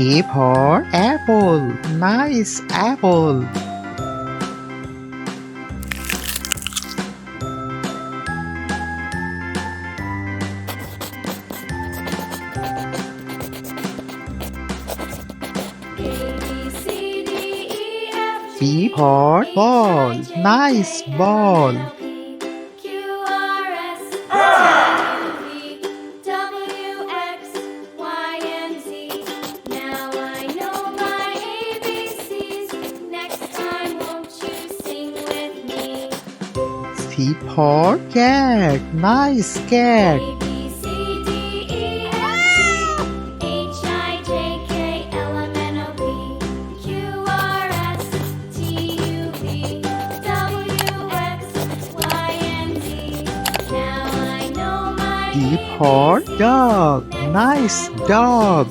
A for apple. Nice apple. B for ball. Nice ball. C for cat. Nice cat. D for dog. Nice dog.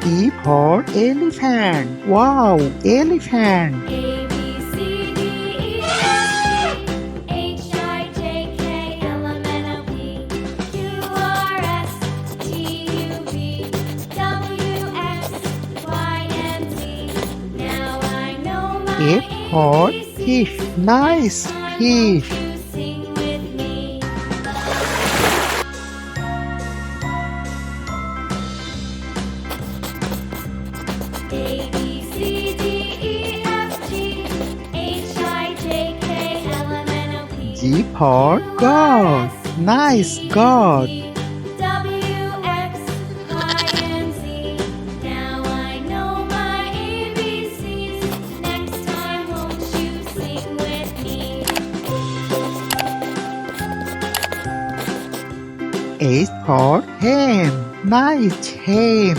E for elephant. Wow, elephant. F for fish. Nice fish. G for God. Nice God. H for hen. Nice hen.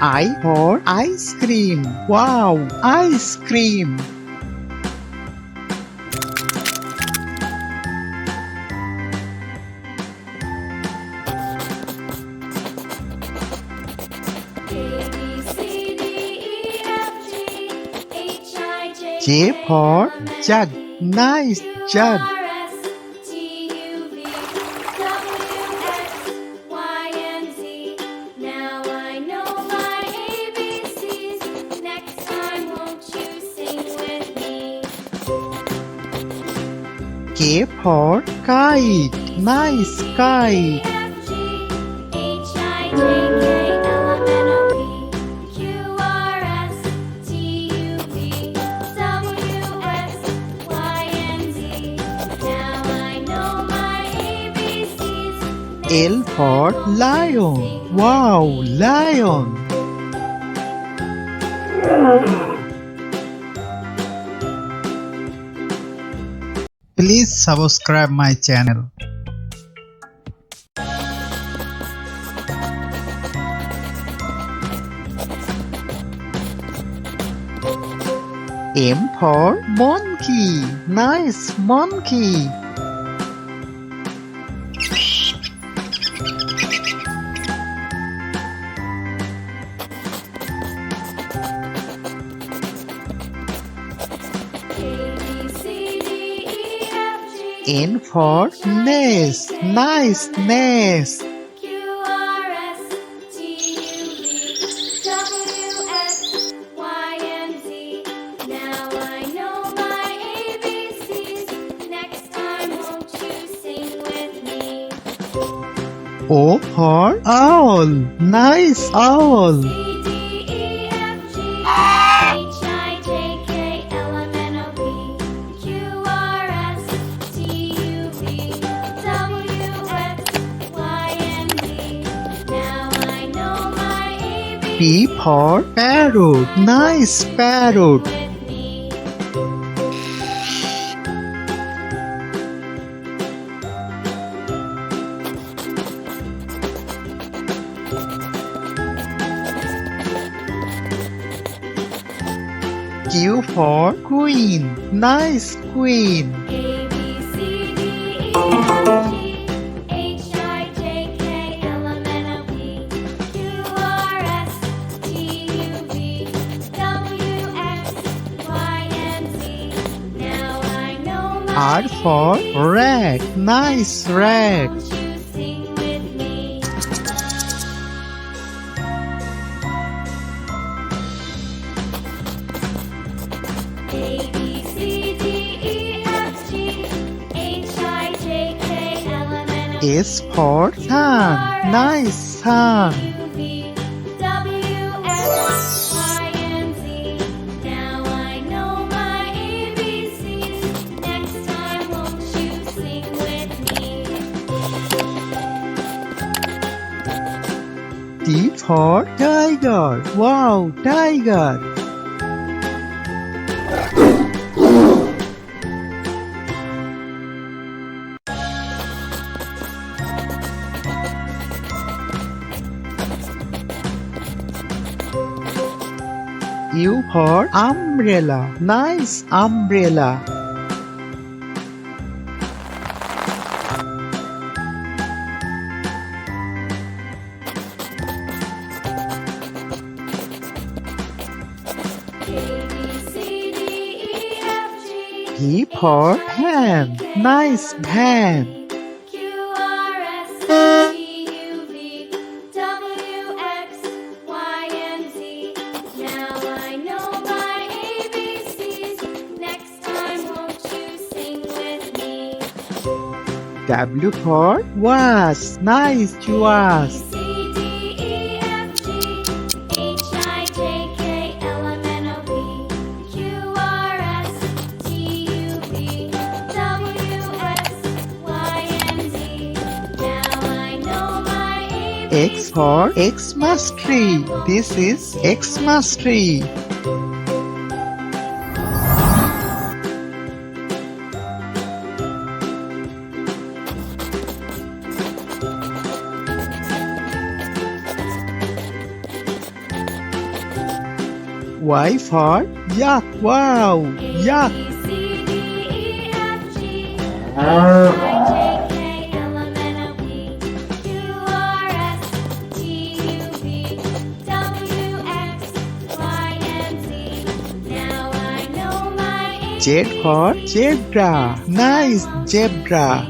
I for ice cream. Wow, ice cream. J for jug. Nice jug. K for kite. Nice kite. L for lion. Wow, lion. Please subscribe my channel. M for monkey. Nice monkey. N for nest. Nice nest. O for owl. Nice owl. P for parrot. Nice parrot. Q for Queen. Nice queen. A, B, C, D, E, F, G, H, I, J, K, L, M, N, O, P, Q, R, S, T, U, V, W, X, Y, and Z. Now I know my R for Rat. Nice rat. Won't you sing with me? A, B, C, D, E, F, G, H, I, J, K, L, M, N, O, P, S for Sun. Nice sun. U, V, W, X, Y, and Z. Now I know my ABCs. Next time, won't you sing with me? T for Tiger. Wow, tiger. U for Umbrella. Nice umbrella. A, B, C, D, E, F, G, P for Pan. Nice pan. Q, R, S, T, U, V, W, X, Y, and Z. Now I know my ABCs. Next time, won't you sing with me? W for Was. Nice was. C, D, E, F, G, H, I, J, K, L, M, N, O, P, Q, R, S, T, U, V, W, X, Y, and Z. Now I know my ABCs. X for Xmas tree. This is Xmas tree. Y for Yak. Wow, yak. A, B, C, D, E, F, G, H, I, J, K, L, M, N, O, P, Q, R, S, T, U, V, W, X, Y, and Z. Now I know my Z for Zebra. Nice zebra.